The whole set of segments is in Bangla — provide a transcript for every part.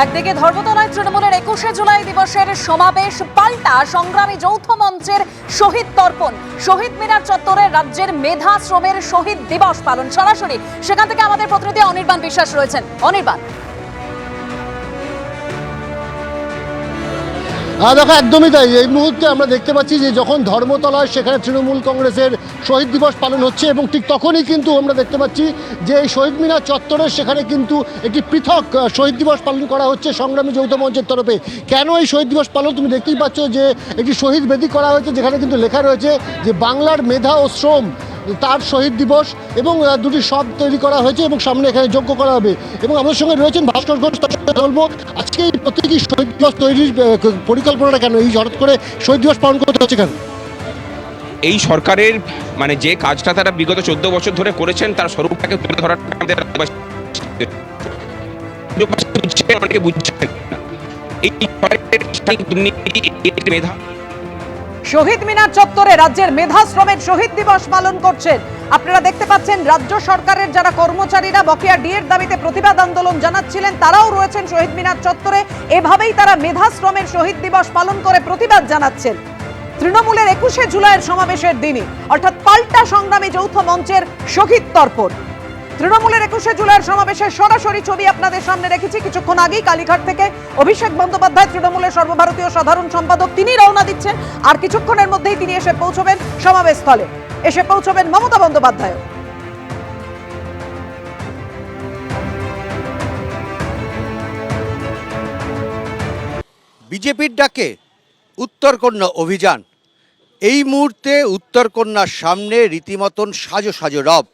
একদিকে ধর্মতলায় তৃণমূলের 21শে জুলাই দিবসের সমাবেশ, পাল্টা সংগ্রামী যৌথ মঞ্চের শহীদ তর্পণ। শহীদ মিনার চত্বরে রাজ্যের মেধাশ্রমের শহীদ দিবস পালন। সরাসরি সেখান থেকে আমাদের প্রতিনিধি অনির্বাণ বিশ্বাস রয়েছেন। অনির্বাণ, দেখো একদমই তাই। এই মুহূর্তে আমরা দেখতে পাচ্ছি যে যখন ধর্মতলায় সেখানে তৃণমূল কংগ্রেসের শহীদ দিবস পালন হচ্ছে এবং ঠিক তখনই কিন্তু আমরা দেখতে পাচ্ছি যে এই শহীদ মিনার চত্বরের সেখানে কিন্তু একটি পৃথক শহীদ দিবস পালন করা হচ্ছে সংগ্রামী যৌথ মঞ্চের তরফে। কেন এই শহীদ দিবস পালন তুমি দেখতেই পাচ্ছ যে একটি শহীদ বেদি করা হয়েছে, যেখানে কিন্তু লেখা রয়েছে যে বাংলার মেধা ও শ্রম তার শহীদ দিবস, এবং দুটি শব তৈরি করা হয়েছে এবং সামনে এখানে যজ্ঞ করা হবে। এবং আমাদের সঙ্গে রয়েছেন ভাস্কর ঘোষ। বলবো আজকে এই প্রত্যেকই শহীদ দিবস তৈরির পরিকল্পনাটা কেন, এই হঠাৎ করে শহীদ দিবস পালন করতে হচ্ছে কেন? এই সরকারের যে কাজটা তারা বিগত 14 বছর ধরে করেছেন তার স্বরূপটাকে তুলে ধরার আমাদের অনেকে বুঝছেন না। এই মেধা শহীদ মিনার চত্বরে রাজ্যের মেধাশ্রমের শহীদ দিবস পালন করছেন। আপনারা দেখতে পাচ্ছেন রাজ্য সরকারের যারা কর্মচারীরা বকেয়া ডিএর দাবিতে প্রতিবাদ আন্দোলন জানাচ্ছিলেন তারাও রয়েছেন শহীদ মিনার চত্বরে। এভাবেই তারা মেধাশ্রমের শহীদ দিবস পালন করে প্রতিবাদ জানাচ্ছেন তৃণমূলের 21শে জুলাইয়ের সমাবেশের দিনই, অর্থাৎ পাল্টা সংগ্রামী যৌথ মঞ্চের শহীদ তর্পণ। তৃণমূলের 21শে জুলাইয়ের সমাবেশের সরাসরি ছবি আপনাদের সামনে রেখেছি। কিছুক্ষণ আগেই কালীঘাট থেকে অভিষেক বন্দ্যোপাধ্যায়, তৃণমূলের সর্বভারতীয় সাধারণ সম্পাদক, তিনি রওনা দিচ্ছেন। আর কিছুক্ষণের মধ্যেই তিনি এসে পৌঁছবেন সমাবেশ স্থলে, এসে পৌঁছবেন মমতা বন্দ্যোপাধ্যায়। বিজেপির ডাকে উত্তরকন্যা অভিযান। এই মুহূর্তে উত্তরকন্যার সামনে রীতিমতন সাজো সাজো রব,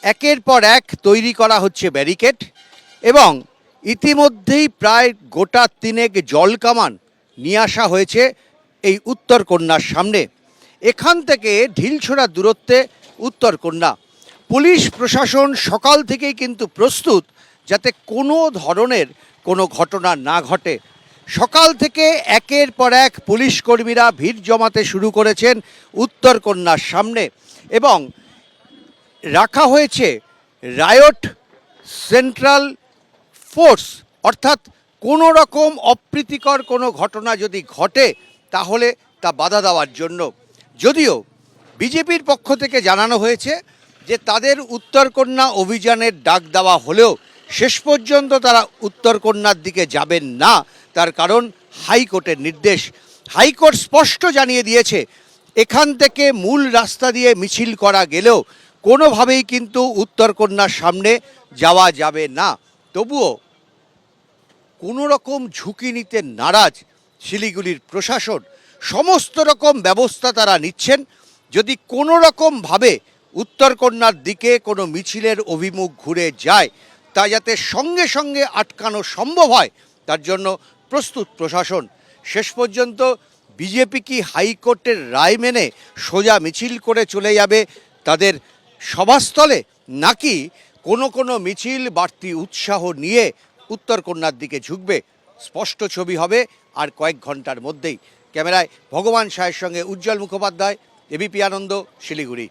একের পর এক তৈরি করা হচ্ছে ব্যারিকেড, এবং ইতিমধ্যেই প্রায় গোটা তিনেক জল কামান নিয়ে আসা হয়েছে এই উত্তরকন্যার সামনে। এখান থেকে ঢিলছোড়া দূরত্বে উত্তরকন্যা। পুলিশ প্রশাসন সকাল থেকেই কিন্তু প্রস্তুত যাতে কোনো ধরনের কোনো ঘটনা না ঘটে। সকাল থেকে একের পর এক পুলিশ কর্মীরা ভিড় জমাতে শুরু করেছেন উত্তরকন্যার সামনে, এবং রাখা হয়েছে রায়ট সেন্ট্রাল ফোর্স, অর্থাৎ কোনো রকম অপ্রীতিকর কোনো ঘটনা যদি ঘটে তাহলে তা বাধা দেওয়ার জন্য। যদিও বিজেপির পক্ষ থেকে জানানো হয়েছে যে তাদের উত্তরকন্যা অভিযানের ডাক দেওয়া হলেও শেষ পর্যন্ত তারা উত্তরকন্যার দিকে যাবেন না, তার কারণ হাইকোর্টের নির্দেশ। হাইকোর্ট স্পষ্ট জানিয়ে দিয়েছে এখান থেকে মূল রাস্তা দিয়ে মিছিল করা গেলেও কোনোভাবেই কিন্তু উত্তরকন্যার সামনে যাওয়া যাবে না। তবুও কোনো রকম ঝুঁকি নিতে নারাজ শিলিগুড়ির প্রশাসন। সমস্ত রকম ব্যবস্থা তারা নিচ্ছেন, যদি কোনো রকমভাবে উত্তরকন্যার দিকে কোনো মিছিলের অভিমুখ ঘুরে যায় তা যাতে সঙ্গে সঙ্গে আটকানো সম্ভব হয় তার জন্য প্রস্তুত প্রশাসন। শেষ পর্যন্ত বিজেপি কি হাইকোর্টের রায় মেনে সোজা মিছিল করে চলে যাবে তাদের সভাস্থলে, নাকি কোনো মিছিল বাড়তি উৎসাহ নিয়ে উত্তরকন্যার দিকে ঝুঁকবে? স্পষ্ট ছবি হবে আর কয়েক ঘন্টার মধ্যেই। ক্যামেরায় ভগবান সায়ের সঙ্গে উজ্জ্বল মুখোপাধ্যায়, এবিপি আনন্দ, শিলিগুড়ি।